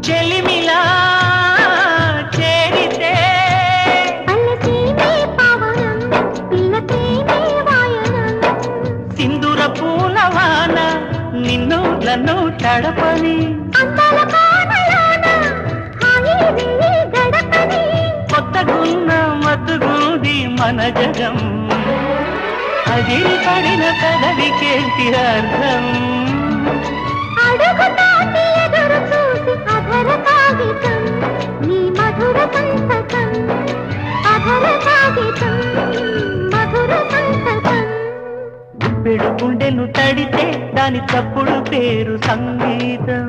చెలిమిలా చేరితే సింధూర పూలవాన నిన్ను నన్ను తడపని కొత్తగున్న మత్తుగుంది మన జగం అదిరి పడిన కదలికేంటి అర్థం గుప్పెడు గుండెను తడితే దాని తప్పుడు పేరు సంగీతం